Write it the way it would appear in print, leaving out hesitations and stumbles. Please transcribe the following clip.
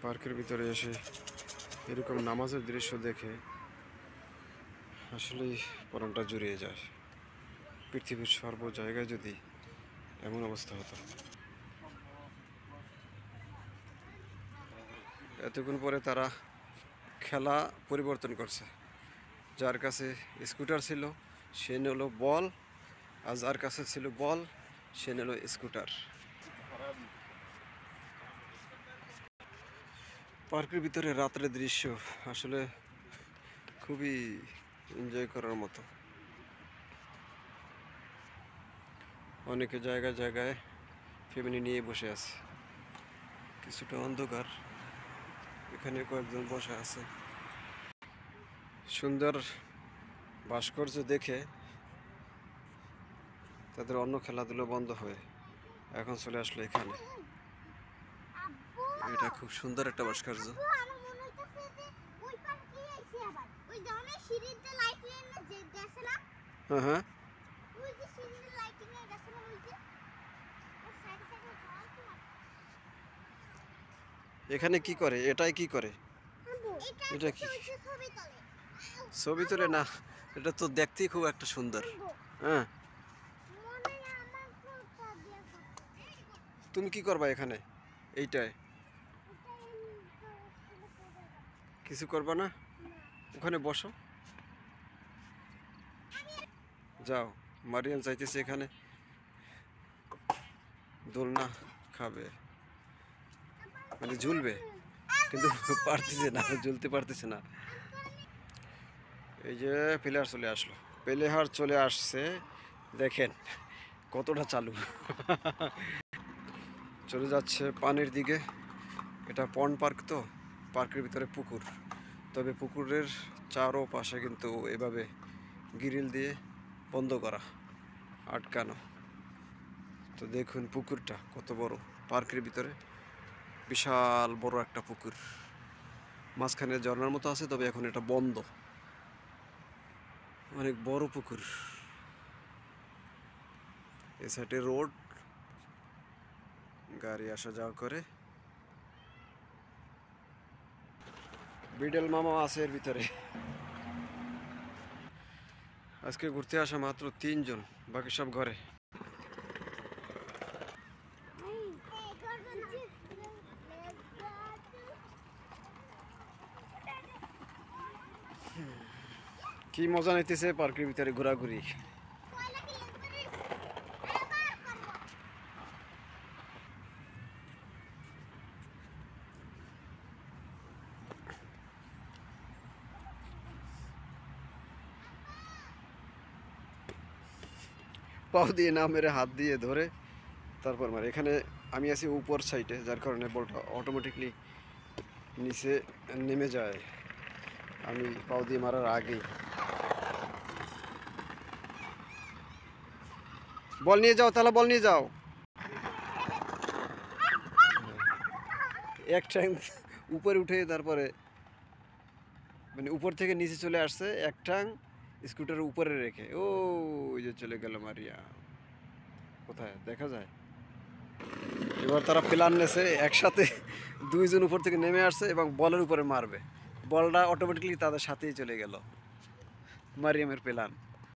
পার্কের ভিতরে এসে এরকম নামাজের দৃশ্য দেখে আসলেই পরাণটা জুড়িয়ে যায়। পৃথিবীর সর্ব জায়গায় যদি এমন অবস্থা হতো। এতক্ষণ পরে তারা খেলা পরিবর্তন করছে। যার কাছে স্কুটার ছিল সে নিল বল, আর যার কাছে ছিল বল সে নিল স্কুটার। পার্কের ভিতরে রাতের দৃশ্য আসলে খুবই এনজয় করার মতো। অনেকে জায়গায় জায়গায় ফ্যামিলি নিয়ে বসে আছে। কিছুটা অন্ধকার, এখানে কয়েকজন বসে আছে। সুন্দর ভাস্কর্য দেখে তাদের অন্য খেলাধুলো বন্ধ হয়ে এখন চলে আসলো এখানে। এটা খুব সুন্দর একটা ভাস্কর্য। হ্যাঁ হ্যাঁ, এখানে কি করে? এটাই কি করে? এটা কি ছবি তোলে? না, এটা তো দেখতেই খুব একটা সুন্দর। হ্যাঁ, তুমি কি করবা এখানে? এইটায় কিছু করবা না? ওখানে বসো, যাও। মারিয়াম চাইতেছে এখানে দোলনা খাবে, মানে ঝুলবে, কিন্তু পারতেছে না, ঝুলতে পারতেছে না। এই যে প্লেয়ার চলে আসলো, প্লেয়ার চলে আসছে, দেখেন কতটা চালু। চলে যাচ্ছে পানির দিকে। এটা পন্ড পার্ক, তো পার্কের ভিতরে পুকুর, তবে পুকুরের চারো পাশে কিন্তু এভাবে গ্রিল দিয়ে বন্ধ করা, আটকানো। তো দেখুন পুকুরটা কত বড়। পার্কের ভিতরে বিশাল বড় একটা পুকুর, মাঝখানে ঝর্ণার মতো আছে, তবে এখন এটা বন্ধ। অনেক বড় পুকুর। এই সাইডে রোড, গাড়ি আসা যাওয়া করে। বিডেল মামা আছে এর ভিতরে। আজকে ঘুরতে আসা মাত্র 3 জন, বাকি সব ঘরে। কি মজা নিতেছে পার্কের ভিতরে ঘোরাঘুরি। পাও দিয়ে না মেরে হাত দিয়ে ধরে তারপর মারে। এখানে আমি আছি উপর সাইডে, যার কারণে বলটা অটোমেটিকলি নিচে নেমে যায় আমি পাও দিয়ে মারার আগেই। বল নিয়ে যাও, তাহলে বল নিয়ে যাও। এক ট্যাং উপরে উঠে তারপরে মানে উপর থেকে নিচে চলে আসছে, এক ট্যাং স্কুটারের উপরে রেখে। ও ওই যে চলে গেল মারিয়া, কোথায় দেখা যায়। এবার তারা প্ল্যান নেছে, একসাথে 2 জন উপর থেকে নেমে আসছে এবং বলের উপরে মারবে। বলটা অটোমেটিকলি তাদের সাথেই চলে গেল। মারিয়ামের প্ল্যান।